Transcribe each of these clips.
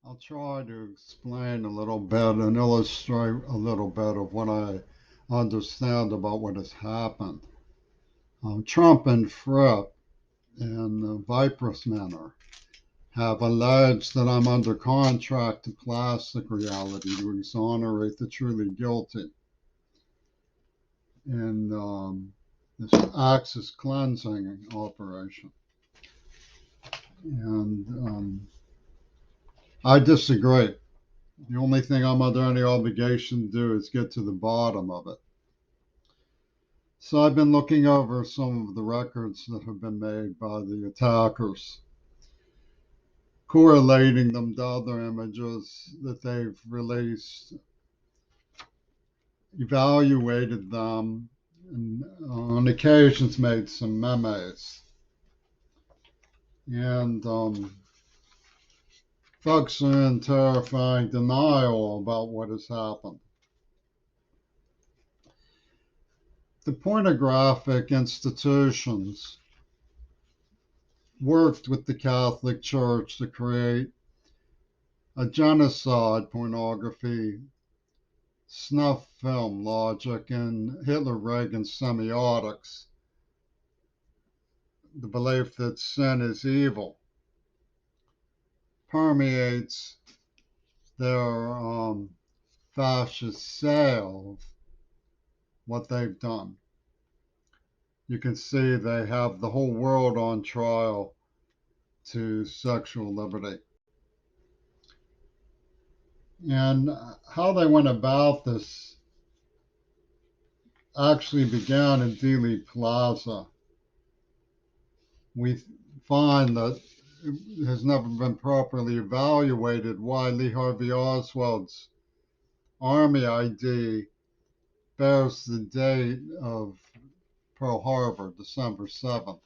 I'll try to explain a little bit and illustrate a little bit of what I understand about what has happened. Trump and Fripp in the Vipers manner have alleged that I'm under contract to Plastic Reality to exonerate the truly guilty in this Axis cleansing operation. And I disagree. The only thing I'm under any obligation to do is get to the bottom of it. So I've been looking over some of the records that have been made by the attackers, correlating them to other images that they've released, evaluated them, and on occasions made some memes. And folks are in terrifying denial about what has happened. The pornographic institutions worked with the Catholic Church to create a genocide pornography snuff film logic and Hitler Reagan semiotics, the belief that sin is evil, permeates their fascist sale of what they've done. You can see they have the whole world on trial to sexual liberty. And how they went about this actually began in Dealey Plaza. We find that it has never been properly evaluated why Lee Harvey Oswald's Army ID bears the date of Pearl Harbor, December 7th.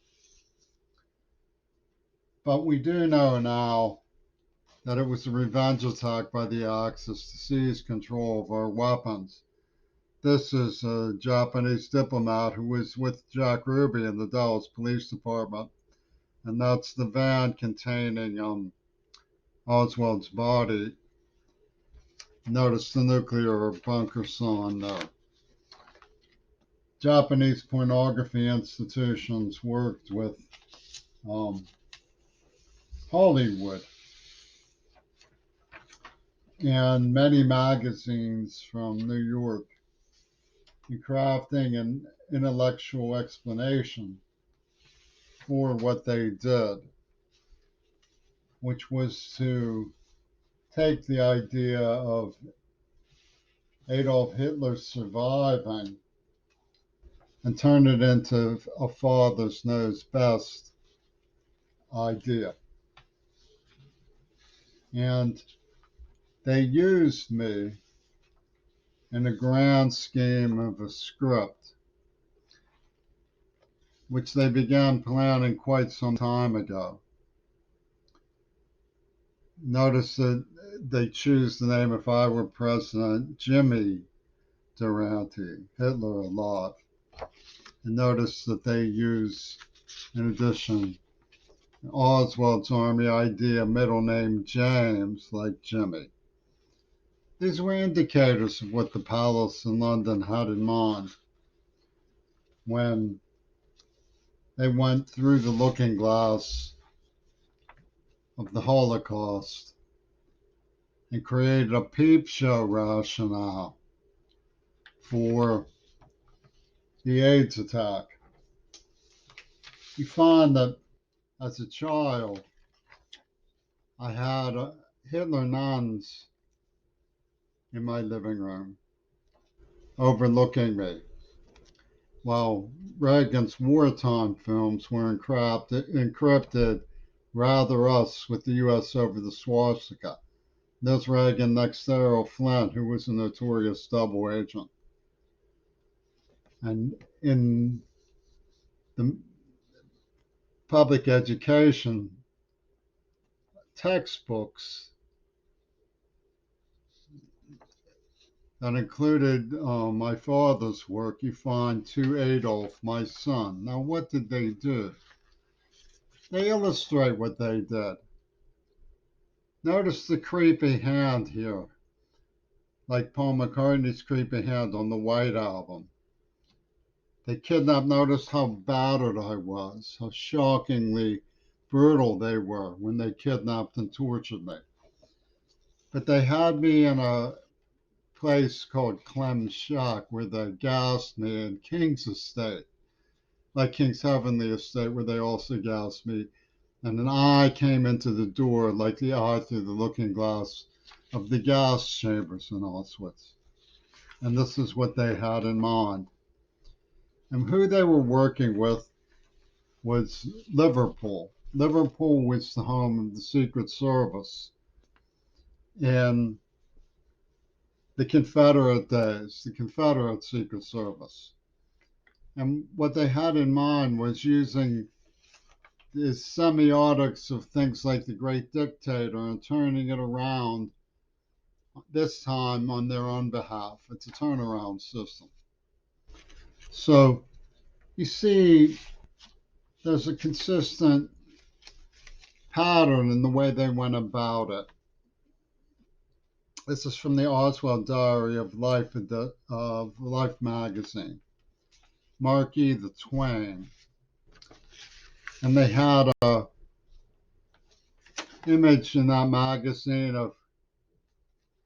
But we do know now that it was a revenge attack by the Axis to seize control of our weapons. This is a Japanese diplomat who was with Jack Ruby in the Dallas Police Department, and that's the van containing Oswald's body. Notice the nuclear bunkers on there. Japanese pornography institutions worked with Hollywood and many magazines from New York in crafting an intellectual explanation for what they did, which was to take the idea of Adolf Hitler surviving and turn it into a father's knows best idea. And they used me in a grand scheme of a script, which they began planning quite some time ago. Notice that they choose the name, if I were president, Jimmy Durante, Hitler alive. And notice that they use, in addition, Oswald's Army ID, a middle name James, like Jimmy. These were indicators of what the palace in London had in mind when they went through the looking glass of the Holocaust and created a peep show rationale for the AIDS attack. You find that as a child, I had Hitler nuns in my living room overlooking me, while Reagan's wartime films were encrypted rather us with the U.S. over the swastika. There's Reagan next to Errol Flynn, who was a notorious double agent. And in the public education textbooks that included my father's work, you find to Adolf, my son. Now, what did they do? They illustrate what they did. Notice the creepy hand here, like Paul McCartney's creepy hand on the White Album. They kidnapped, notice how battered I was, how shockingly brutal they were when they kidnapped and tortured me. But they had me in a place called Clem's Shack where they gassed me in King's Estate, like King's Heavenly Estate, where they also gassed me. And an eye came into the door like the eye through the looking glass of the gas chambers in Auschwitz. And this is what they had in mind. And who they were working with was Liverpool. Liverpool was the home of the Secret Service in the Confederate days, the Confederate Secret Service. And what they had in mind was using the semiotics of things like the Great Dictator and turning it around, this time on their own behalf. It's a turnaround system. So you see, there's a consistent pattern in the way they went about it. This is from the Oswald Diary of Life magazine, Mark E. the Twain. And they had a image in that magazine of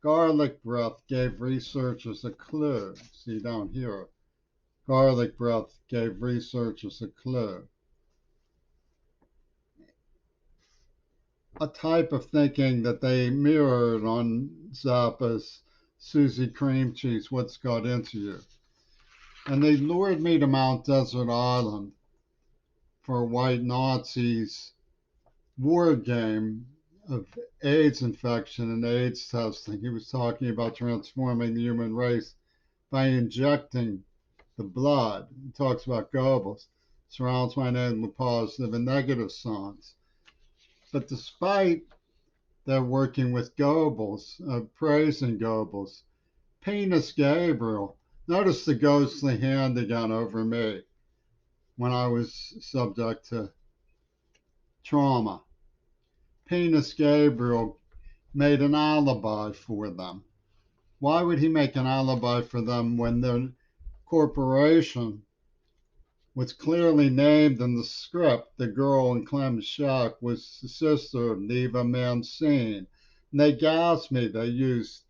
garlic breath gave researchers a clue. See down here, garlic breath gave researchers a clue. A type of thinking that they mirrored on Zappa's Susie Cream Cheese, What's Got Into You. And they lured me to Mount Desert Island for white Nazis' war game of AIDS infection and AIDS testing. He was talking about transforming the human race by injecting the blood. He talks about Goebbels, surrounds my name with positive and negative signs. But despite their working with Goebbels, praising Goebbels, Penis Gabriel, notice the ghostly hand again over me when I was subject to trauma. Penis Gabriel made an alibi for them. Why would he make an alibi for them when their corporation was clearly named in the script? The girl in Clem's Shack was the sister of Neva Mancine. And they gassed me. They used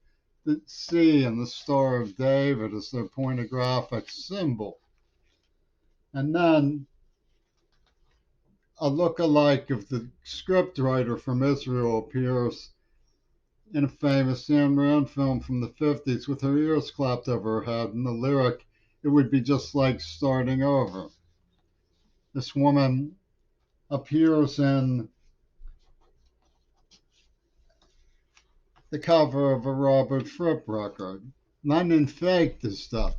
the C and the Star of David as their pornographic symbol. And then a look-alike of the scriptwriter from Israel appears in a famous Ayn Rand film from the 50s with her ears clapped over her head, and the lyric, it would be just like starting over. This woman appears in the cover of a Robert Fripp record. London faked this stuff.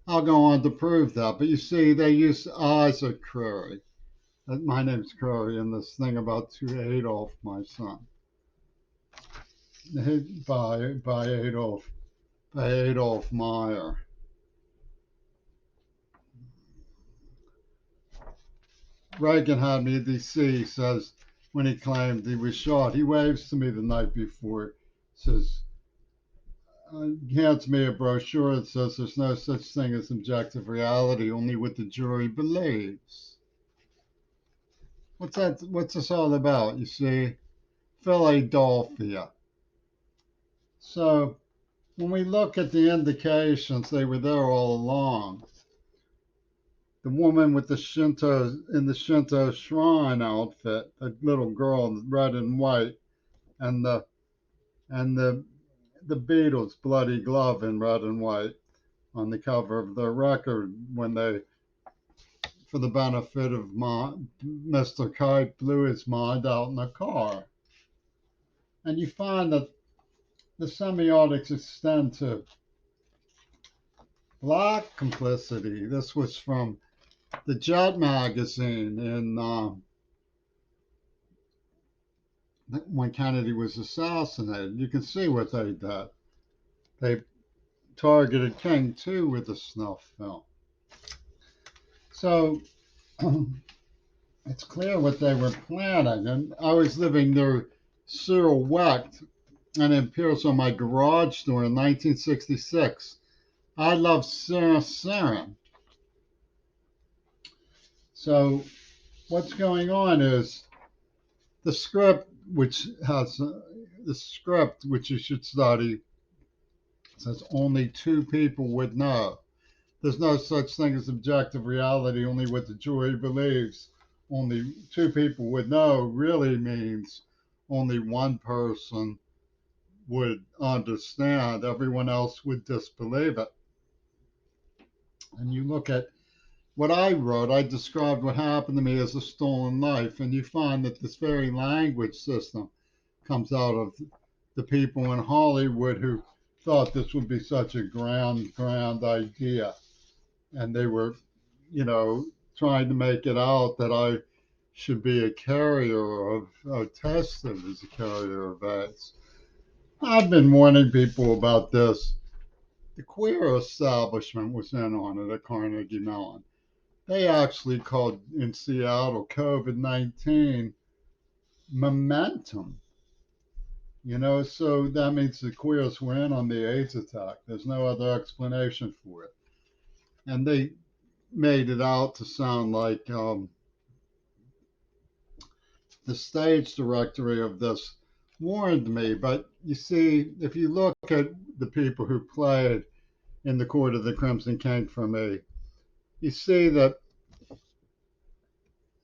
I'll go on to prove that. But you see, they use Isaac Curry. My name's Curry in this thing about to Adolf, my son. By Adolf Meyer. Reagan had me at DC, says, when he claimed he was shot. He waves to me the night before, says, hands me a brochure that says there's no such thing as objective reality, only what the jury believes. What's that? What's this all about? You see, Philadelphia. So when we look at the indications, they were there all along. The woman with the Shinto in the Shinto shrine outfit, a little girl in red and white, and the Beatles' Bloody Glove in red and white on the cover of their record when they, for the benefit of Mr. Kite, blew his mind out in a car. And you find that the semiotics extend to black complicity. This was from the Jet magazine in when Kennedy was assassinated. You can see what they did. They targeted King too with the snuff film. So it's clear what they were planning. And I was living near Cyril Wecht, and it appears on my garage door in 1966. I love Sarin. So what's going on is the script, which has the script which you should study, says only two people would know. There's no such thing as objective reality, only what the jury believes. Only two people would know really means only one person would understand, everyone else would disbelieve it. And you look at what I wrote, I described what happened to me as a stolen life, and you find that this very language system comes out of the people in Hollywood who thought this would be such a grand idea. And they were, trying to make it out that I should be a carrier of, tested as a carrier of AIDS. I've been warning people about this. The queer establishment was in on it at Carnegie Mellon. They actually called in Seattle COVID-19 momentum. So that means the queers were in on the AIDS attack. There's no other explanation for it. And they made it out to sound like the stage directory of this warned me. But you see, if you look at the people who played in the Court of the Crimson King for me, you see that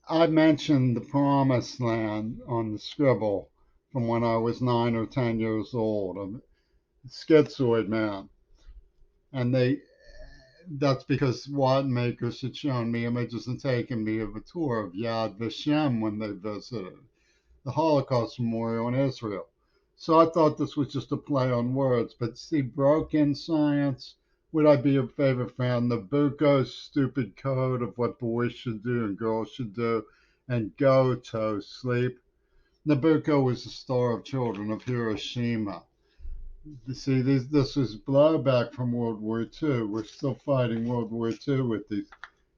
I mentioned the Promised Land on the scribble from when I was 9 or 10 years old, a schizoid man. And that's because Wattenmakers had shown me images and taken me of a tour of Yad Vashem when they visited the Holocaust Memorial in Israel. So I thought this was just a play on words. But see, broken science, would I be a favorite fan? Nabucco's stupid code of what boys should do and girls should do, and go to sleep. Nabucco was the star of Children of Hiroshima. You see, this was blowback from World War II. We're still fighting World War II with these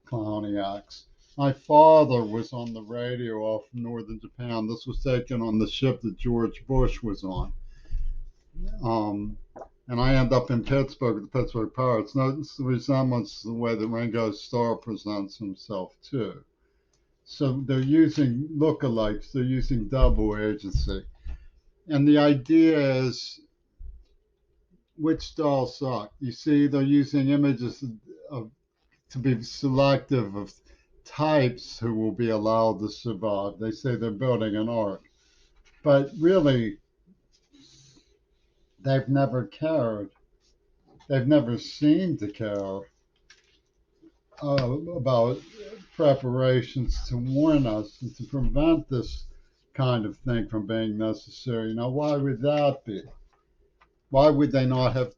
coloniacs. My father was on the radio off northern Japan. This was taken on the ship that George Bush was on. And I end up in Pittsburgh with the Pittsburgh Pirates. Notice the resemblance to the way that Ringo Starr presents himself, too. So they're using lookalikes, they're using double agency. And the idea is, which dolls suck? You see, they're using images to be selective of types who will be allowed to survive. They say they're building an ark, but really, they've never cared. They've never seemed to care about preparations to warn us and to prevent this kind of thing from being necessary. Now, why would that be? Why would they not have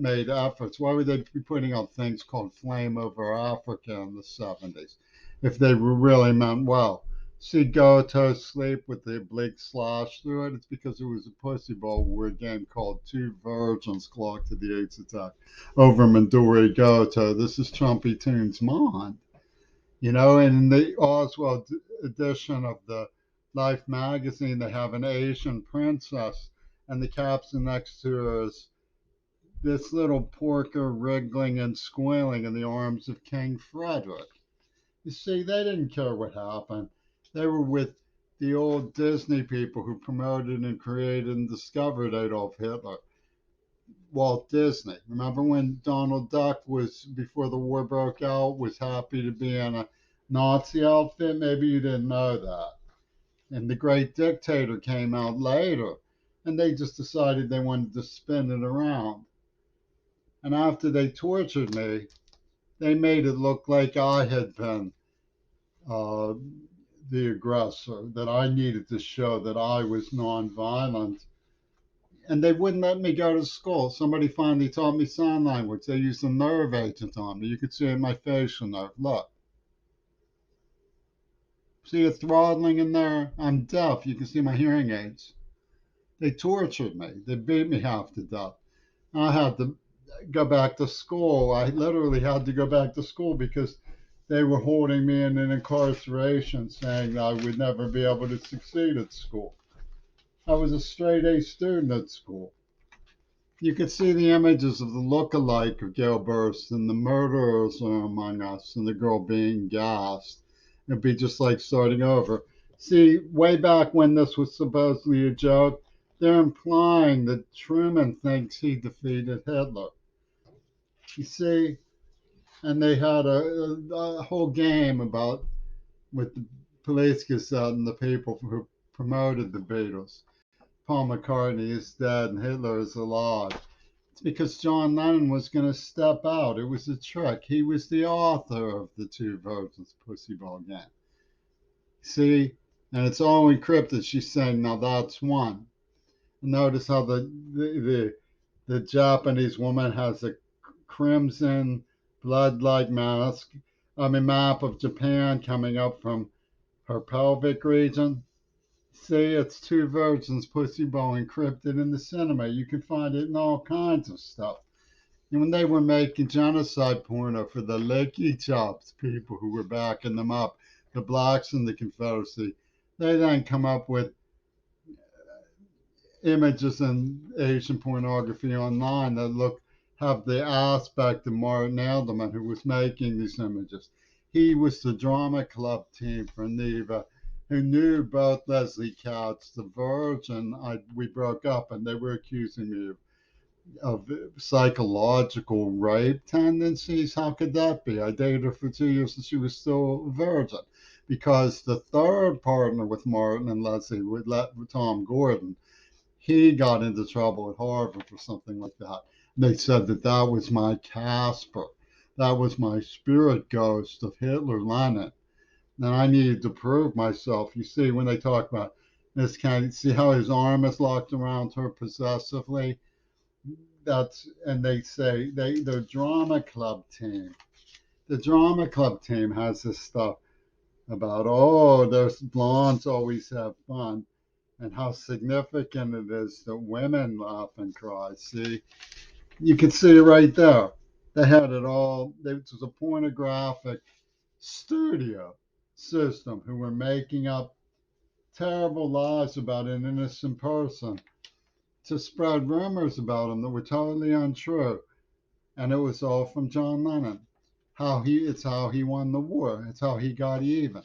made efforts? Why would they be putting out things called Flame Over Africa in the 70s if they were really meant well? See Go to Sleep with the oblique slash through it? It's because it was a pussy ball word game called Two Virgins Clock to the AIDS Attack over Midori Goto. This is Trumpy Tunes Mon. And in the Oswald edition of the Life magazine, they have an Asian princess, and the caption next to her is this little porker wriggling and squealing in the arms of King Frederick. You see, they didn't care what happened. They were with the old Disney people who promoted and created and discovered Adolf Hitler. Walt Disney. Remember when Donald Duck was, before the war broke out, was happy to be in a Nazi outfit? Maybe you didn't know that. And The Great Dictator came out later, and they just decided they wanted to spin it around. And after they tortured me, they made it look like I had been the aggressor, that I needed to show that I was nonviolent. And they wouldn't let me go to school. Somebody finally taught me sign language. They used a nerve agent on me. You could see it in my facial nerve. Look. See a throttling in there? I'm deaf. You can see my hearing aids. They tortured me. They beat me half to death. I had to go back to school. I literally had to go back to school because they were holding me in an incarceration saying I would never be able to succeed at school. I was a straight A student at school. You could see the images of the look-alike of Gail Burst and the murderers are among us and the girl being gassed. It'd be just like starting over. See, way back when this was supposedly a joke, they're implying that Truman thinks he defeated Hitler. You see, and they had a whole game about with the police cassette and the people who promoted the Beatles. Paul McCartney is dead and Hitler is alive. It's because John Lennon was going to step out. It was a trick. He was the author of the Two Virgins Pussy Ball Game. See? And it's all encrypted. She's saying, now that's one. Notice how the Japanese woman has a crimson blood-like map of Japan coming up from her pelvic region. See, it's Two Virgins Pussy Ball encrypted in the cinema. You can find it in all kinds of stuff. And when they were making genocide porno for the Licky Chops people who were backing them up, the blacks in the Confederacy, they then come up with images and Asian pornography online that have the aspect of Martin Edelman, who was making these images. He was the drama club team for Neva, who knew both Leslie Katz, the Virgin. We broke up, and they were accusing me of psychological rape tendencies. How could that be? I dated her for 2 years, and she was still a virgin. Because the third partner with Martin and Leslie, with Tom Gordon, he got into trouble at Harvard for something like that. They said that that was my Casper. That was my spirit ghost of Hitler Lenin. And I needed to prove myself. You see, when they talk about Miss Kennedy, see how his arm is locked around her possessively? And they say the drama club team. The drama club team has this stuff about, oh, there's blondes always have fun, and how significant it is that women laugh and cry. See, you can see it right there. They had it all. It was a pornographic studio system who were making up terrible lies about an innocent person to spread rumors about him that were totally untrue. And it was all from John Lennon. It's how he won the war. It's how he got even.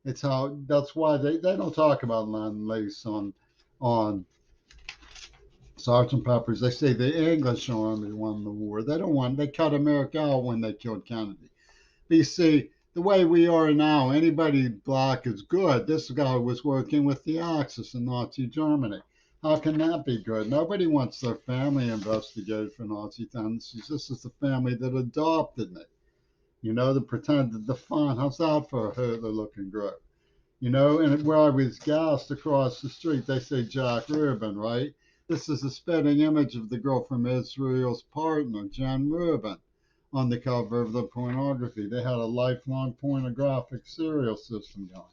That's why they don't talk about Lend Lease on Sergeant Pepper's. They say the English army won the war. They cut America out when they killed Kennedy. But you see, the way we are now, anybody black is good. This guy was working with the Axis in Nazi Germany. How can that be good? Nobody wants their family investigated for Nazi tendencies. This is the family that adopted me. That pretended to fun. How's that for a Hitler looking group? And where I was gassed across the street, they say Jack Rubin, right? This is a spitting image of the girl from Israel's Partner, Jen Rubin, on the cover of the pornography. They had a lifelong pornographic serial system going.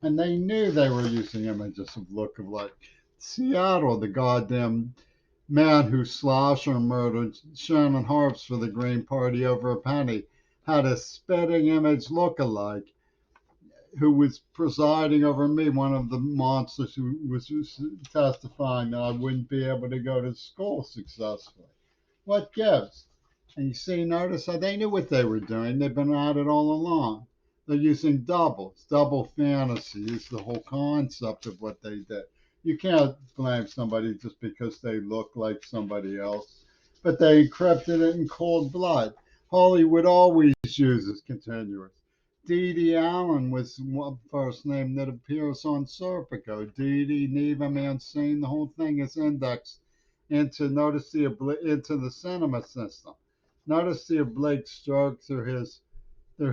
And they knew they were using images of look-alike. Seattle, the goddamn man who slashed or murdered Shannon Harps for the Green Party over a penny, had a spitting image look-alike who was presiding over me, one of the monsters who was testifying that I wouldn't be able to go to school successfully. What gives? And you see, notice how they knew what they were doing. They've been at it all along. They're using doubles. Double fantasy is the whole concept of what they did. You can't blame somebody just because they look like somebody else. But they encrypted it in cold blood. Hollywood always uses continuous. Dee Dee Allen was one first name that appears on Serpico. Dee Dee, Neva Mancini, the whole thing is indexed into into the cinema system. Notice the oblique stroke through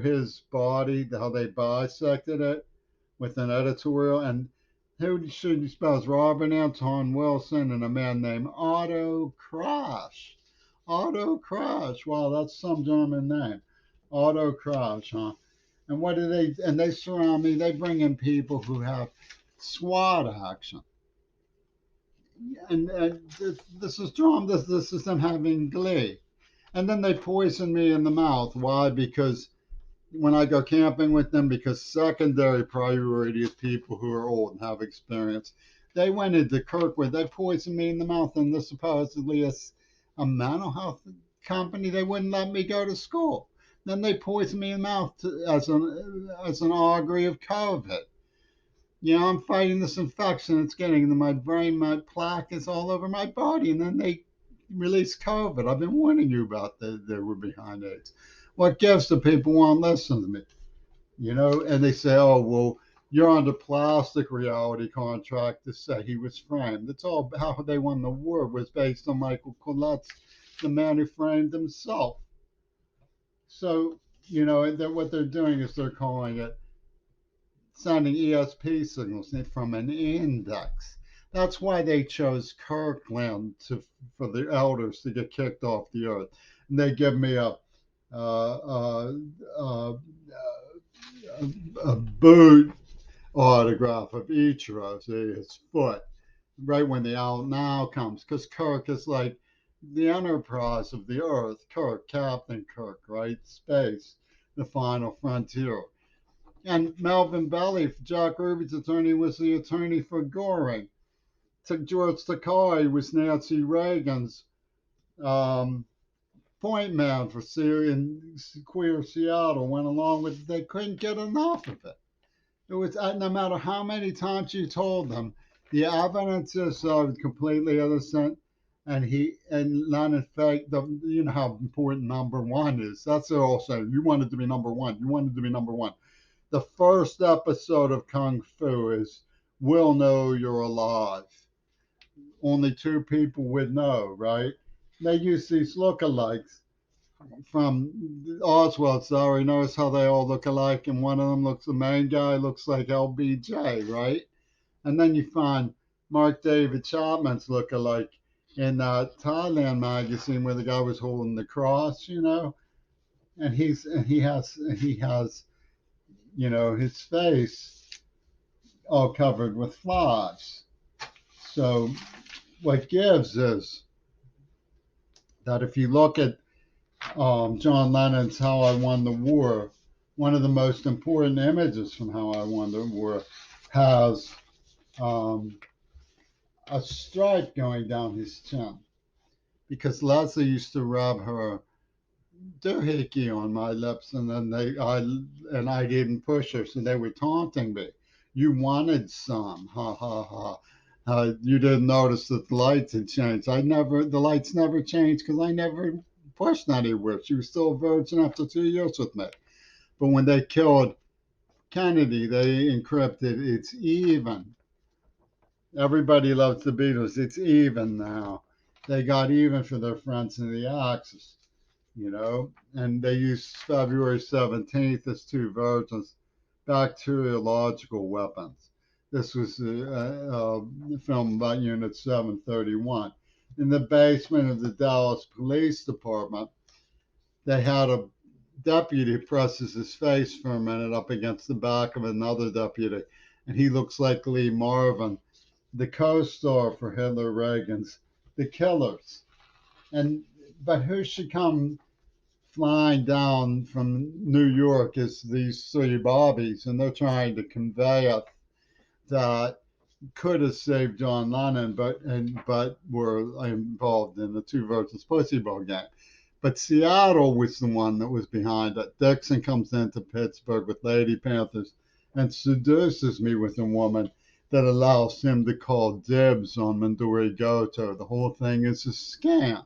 his body, how they bisected it with an editorial. And who should you suppose? Robert Anton Wilson and a man named Otto Krasch. Otto Krasch. Wow, that's some German name. Otto Krasch, huh? And what do they? And they surround me. They bring in people who have SWAT action, and this is drama. This is them having glee, and then they poison me in the mouth. Why? Because when I go camping with them, because secondary priority is people who are old and have experience. They went into Kirkwood. They poisoned me in the mouth, and this supposedly is a mental health company. They wouldn't let me go to school. Then they poisoned me in the mouth as an augury of COVID. You know, I'm fighting this infection. It's getting into my brain. My plaque is all over my body. And then they release COVID. I've been warning you about that they were behind AIDS. What gives the people won't listen to me? You know, and they say, oh, well, you're under plastic reality contract to say he was framed. It's all how they won the war was based on Michael Collette, the man who framed himself. So, you know, what they're doing is they're calling it sending ESP signals from an index. That's why they chose Kirkland for the elders to get kicked off the earth. And they give me uh, a boot autograph of Ichiro, see his foot, right when the out now comes, because Kirk is like the enterprise of the earth. Kirk, Captain Kirk, right? Space, the final frontier. And Melvin Belly, Jack Ruby's attorney, was the attorney for Goring. George Takei was Nancy Reagan's um, point man for Syrian Queer Seattle. Went along with it. They couldn't get enough of it. It was no matter how many times you told them, the evidence is completely innocent, and not in fact. You know how important number one is. That's what all saying. You wanted to be number one. You wanted to be number one. The first episode of Kung Fu is "We'll know you're alive." Only two people would know, right? They use these lookalikes from Oswald. Sorry, notice how they all look alike, and one of them looks, the main guy looks like LBJ, right? And then you find Mark David Chapman's look alike in that Thailand magazine where the guy was holding the cross, you know, and he has you know his face all covered with flies. So what gives is that if you look at John Lennon's How I Won the War, one of the most important images from How I Won the War has um, a stripe going down his chin because Leslie used to rub her doohickey on my lips, and then I didn't push her, so they were taunting me. You wanted some, ha ha ha. You didn't notice that the lights had changed. The lights never changed because I never pushed anywhere. She was still a virgin after 2 years with me. But when they killed Kennedy, they encrypted, it's even. Everybody loves the Beatles. It's even now. They got even for their friends in the Axis, you know, and they used February 17th as two virgins, bacteriological weapons. This was a film about Unit 731. In the basement of the Dallas Police Department, they had a deputy presses his face for a minute up against the back of another deputy, and he looks like Lee Marvin, the co-star for Hitler Reagan's The Killers. And but who should come flying down from New York is these three bobbies, and they're trying to convey it that could have saved John Lennon, but were involved in the Two Virgins Pussy Bowl game. But Seattle was the one that was behind it. Dixon comes into Pittsburgh with Lady Panthers and seduces me with a woman that allows him to call dibs on Midori Goto. The whole thing is a scam.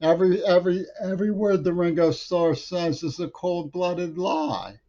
Every word the Ringo Starr says is a cold-blooded lie.